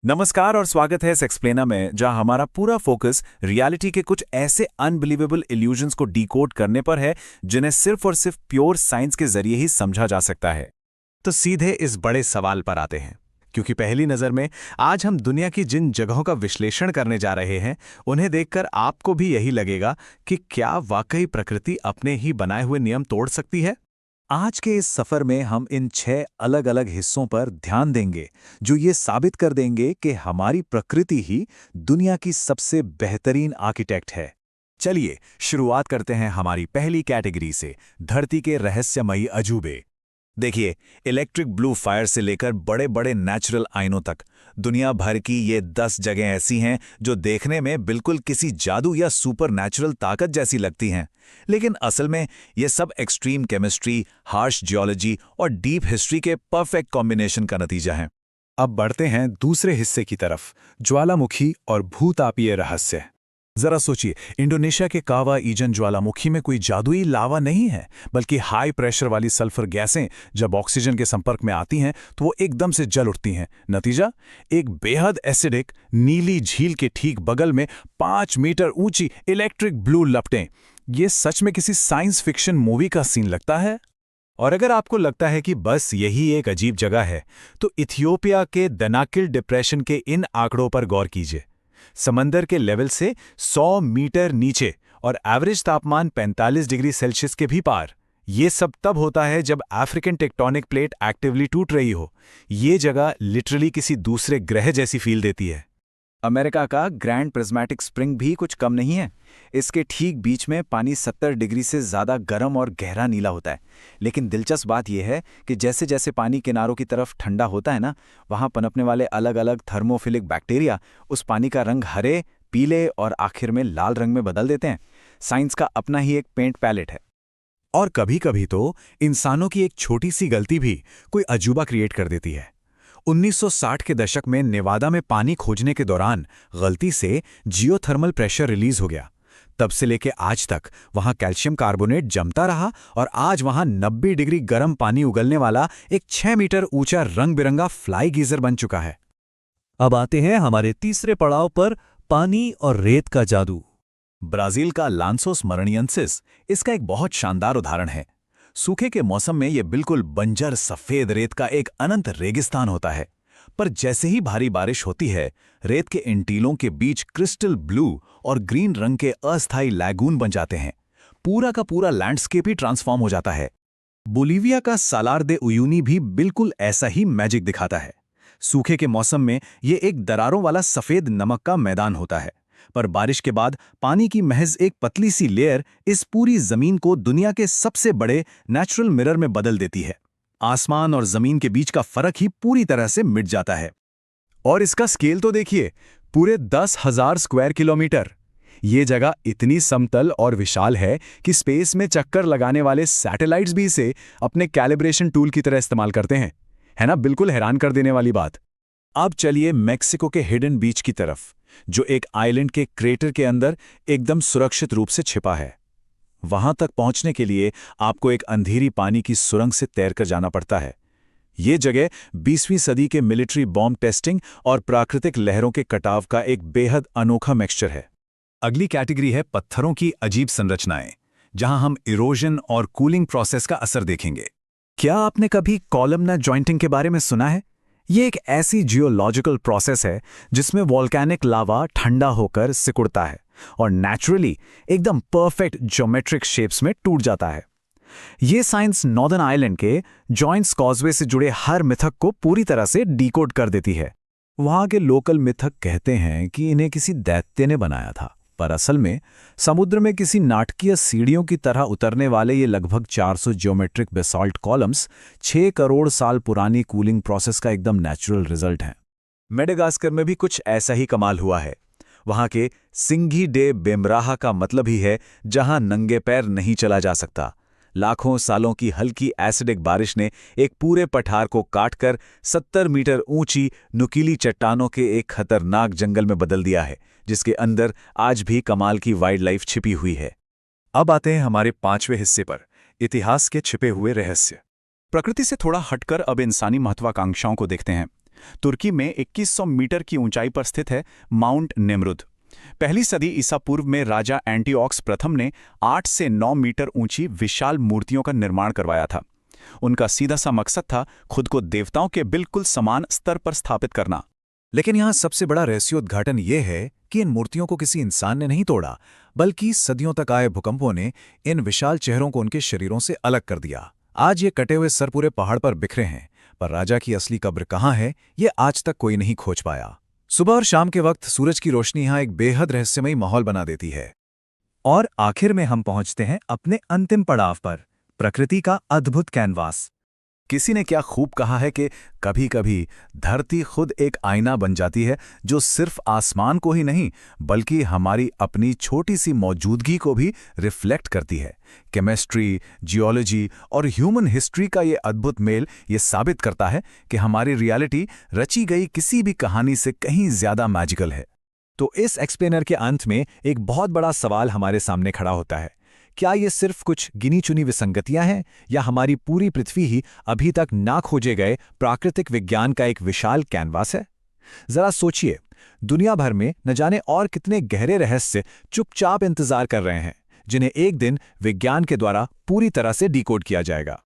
नमस्कार और स्वागत है एक्सप्लेनर में, जहां हमारा पूरा फोकस रियलिटी के कुछ ऐसे अनबिलीवेबल इल्यूजन्स को डिकोड करने पर है जिन्हें सिर्फ और सिर्फ प्योर साइंस के जरिए ही समझा जा सकता है। तो सीधे इस बड़े सवाल पर आते हैं, क्योंकि पहली नज़र में आज हम दुनिया की जिन जगहों का विश्लेषण करने जा रहे हैं उन्हें देखकर आपको भी यही लगेगा कि क्या वाकई प्रकृति अपने ही बनाए हुए नियम तोड़ सकती है। आज के इस सफर में हम इन 6 अलग अलग हिस्सों पर ध्यान देंगे जो ये साबित कर देंगे कि हमारी प्रकृति ही दुनिया की सबसे बेहतरीन आर्किटेक्ट है। चलिए शुरुआत करते हैं हमारी पहली कैटेगरी से, धरती के रहस्यमयी अजूबे। देखिए, इलेक्ट्रिक ब्लू फायर से लेकर बड़े बड़े नेचुरल आयनों तक दुनिया भर की ये 10 जगह ऐसी हैं जो देखने में बिल्कुल किसी जादू या सुपर नेचुरल ताकत जैसी लगती हैं, लेकिन असल में ये सब एक्सट्रीम केमिस्ट्री, हार्श जियोलॉजी और डीप हिस्ट्री के परफेक्ट कॉम्बिनेशन का नतीजा है। अब बढ़ते हैं दूसरे हिस्से की तरफ, ज्वालामुखी और भूतापीय रहस्य। जरा सोचिए, इंडोनेशिया के कावा ईजन ज्वालामुखी में कोई जादुई लावा नहीं है, बल्कि हाई प्रेशर वाली सल्फर गैसें जब ऑक्सीजन के संपर्क में आती हैं तो वो एकदम से जल उठती हैं। नतीजा, एक बेहद एसिडिक नीली झील के ठीक बगल में 5 मीटर ऊंची इलेक्ट्रिक ब्लू लपटें। ये सच में किसी साइंस फिक्शन मूवी का सीन लगता है। और अगर आपको लगता है कि बस यही एक अजीब जगह है, तो इथियोपिया के दनाकिल डिप्रेशन के इन आंकड़ों पर गौर कीजिए। समंदर के लेवल से 100 मीटर नीचे और एवरेज तापमान 45 डिग्री सेल्सियस के भी पार। ये सब तब होता है जब अफ्रीकन टेक्टोनिक प्लेट एक्टिवली टूट रही हो। ये जगह लिटरली किसी दूसरे ग्रह जैसी फील देती है। अमेरिका का ग्रैंड प्रिज्मेटिक स्प्रिंग भी कुछ कम नहीं है। इसके ठीक बीच में पानी 70 डिग्री से ज़्यादा गर्म और गहरा नीला होता है। लेकिन दिलचस्प बात यह है कि जैसे जैसे पानी किनारों की तरफ ठंडा होता है ना, वहाँ पनपने वाले अलग अलग थर्मोफिलिक बैक्टीरिया उस पानी का रंग हरे, पीले और आखिर में लाल रंग में बदल देते हैं। साइंस का अपना ही एक पेंट पैलेट है। और कभी कभी तो इंसानों की एक छोटी सी गलती भी कोई अजूबा क्रिएट कर देती है। 1960 के दशक में नेवादा में पानी खोजने के दौरान गलती से जियोथर्मल प्रेशर रिलीज हो गया। तब से लेके आज तक वहां कैल्शियम कार्बोनेट जमता रहा और आज वहां 90 डिग्री गर्म पानी उगलने वाला एक 6 मीटर ऊंचा रंग बिरंगा फ्लाई गीजर बन चुका है। अब आते हैं हमारे तीसरे पड़ाव पर, पानी और रेत का जादू। ब्राजील का लांसोस मरनियंसिस इसका एक बहुत शानदार उदाहरण है। सूखे के मौसम में यह बिल्कुल बंजर सफेद रेत का एक अनंत रेगिस्तान होता है, पर जैसे ही भारी बारिश होती है, रेत के इन टीलों के बीच क्रिस्टल ब्लू और ग्रीन रंग के अस्थायी लैगून बन जाते हैं। पूरा का पूरा लैंडस्केप ही ट्रांसफॉर्म हो जाता है। बोलीविया का सालार दे उयूनी भी बिल्कुल ऐसा ही मैजिक दिखाता है। सूखे के मौसम में ये एक दरारों वाला सफेद नमक का मैदान होता है, पर बारिश के बाद पानी की महज एक पतली सी लेयर इस पूरी जमीन को दुनिया के सबसे बड़े नेचुरल मिरर में बदल देती है। आसमान और जमीन के बीच का फर्क ही पूरी तरह से मिट जाता है। और इसका स्केल तो देखिए, पूरे 10,000 स्क्वायर किलोमीटर। ये जगह इतनी समतल और विशाल है कि स्पेस में चक्कर लगाने वाले सैटेलाइट्स भी इसे अपने कैलिब्रेशन टूल की तरह इस्तेमाल करते हैं। है ना, बिल्कुल हैरान कर देने वाली बात। अब चलिए मेक्सिको के हिडन बीच की तरफ, जो एक आइलैंड के क्रेटर के अंदर एकदम सुरक्षित रूप से छिपा है। वहां तक पहुंचने के लिए आपको एक अंधेरी पानी की सुरंग से तैरकर जाना पड़ता है। ये जगह 20वीं सदी के मिलिट्री बॉम्ब टेस्टिंग और प्राकृतिक लहरों के कटाव का एक बेहद अनोखा मिक्सचर है। अगली कैटेगरी है पत्थरों की अजीब संरचनाएं, जहां हम इरोजन और कूलिंग प्रोसेस का असर देखेंगे। क्या आपने कभी कॉलमनार जॉइंटिंग के बारे में सुना है? ये एक ऐसी जियोलॉजिकल प्रोसेस है जिसमें वॉल्केनिक लावा ठंडा होकर सिकुड़ता है और नेचुरली एकदम परफेक्ट ज्योमेट्रिक शेप्स में टूट जाता है। ये साइंस नॉर्दर्न आइलैंड के जॉइंट्स कॉजवे से जुड़े हर मिथक को पूरी तरह से डिकोड कर देती है। वहाँ के लोकल मिथक कहते हैं कि इन्हें किसी दैत्य ने बनाया था, पर असल में समुद्र में किसी नाटकीय सीढ़ियों की तरह उतरने वाले ये लगभग 400 ज्योमेट्रिक बेसाल्ट कॉलम्स 6 करोड़ साल पुरानी कूलिंग प्रोसेस का एकदम नेचुरल रिजल्ट हैं। मेडागास्कर में भी कुछ ऐसा ही कमाल हुआ है। वहाँ के सिंघी डे बेमराहा का मतलब ही है जहाँ नंगे पैर नहीं चला जा सकता। लाखों सालों की हल्की एसिडिक बारिश ने एक पूरे पठार को काटकर 70 मीटर ऊंची नुकीली चट्टानों के एक खतरनाक जंगल में बदल दिया है, जिसके अंदर आज भी कमाल की वाइल्ड लाइफ छिपी हुई है। अब आते हैं हमारे 5वें हिस्से पर, इतिहास के छिपे हुए रहस्य। प्रकृति से थोड़ा हटकर अब इंसानी महत्वाकांक्षाओं को देखते हैं। तुर्की में 2100 मीटर की ऊंचाई पर स्थित है माउंट नेमरुद। पहली सदी ईसा पूर्व में राजा एंटीओक्स प्रथम ने 8 से 9 मीटर ऊंची विशाल मूर्तियों का निर्माण करवाया था। उनका सीधा सा मकसद था खुद को देवताओं के बिल्कुल समान स्तर पर स्थापित करना। लेकिन यहाँ सबसे बड़ा रहस्योद्घाटन ये है कि इन मूर्तियों को किसी इंसान ने नहीं तोड़ा, बल्कि सदियों तक आए भूकंपों ने इन विशाल चेहरों को उनके शरीरों से अलग कर दिया। आज ये कटे हुए सर पूरे पहाड़ पर बिखरे हैं, पर राजा की असली कब्र कहाँ है, ये आज तक कोई नहीं खोज पाया। सुबह और शाम के वक्त सूरज की रोशनी यहाँ एक बेहद रहस्यमयी माहौल बना देती है। और आखिर में हम पहुंचते हैं अपने अंतिम पड़ाव पर, प्रकृति का अद्भुत कैनवास। किसी ने क्या खूब कहा है कि कभी-कभी धरती खुद एक आईना बन जाती है, जो सिर्फ आसमान को ही नहीं बल्कि हमारी अपनी छोटी सी मौजूदगी को भी रिफ्लेक्ट करती है। केमिस्ट्री, जियोलॉजी और ह्यूमन हिस्ट्री का ये अद्भुत मेल ये साबित करता है कि हमारी रियलिटी रची गई किसी भी कहानी से कहीं ज्यादा मैजिकल है। तो इस एक्सप्लेनर के अंत में एक बहुत बड़ा सवाल हमारे सामने खड़ा होता है। क्या ये सिर्फ कुछ गिनी चुनी विसंगतियां हैं, या हमारी पूरी पृथ्वी ही अभी तक ना खोजे गए प्राकृतिक विज्ञान का एक विशाल कैनवास है? जरा सोचिए, दुनिया भर में न जाने और कितने गहरे रहस्य चुपचाप इंतजार कर रहे हैं, जिन्हें एक दिन विज्ञान के द्वारा पूरी तरह से डिकोड किया जाएगा।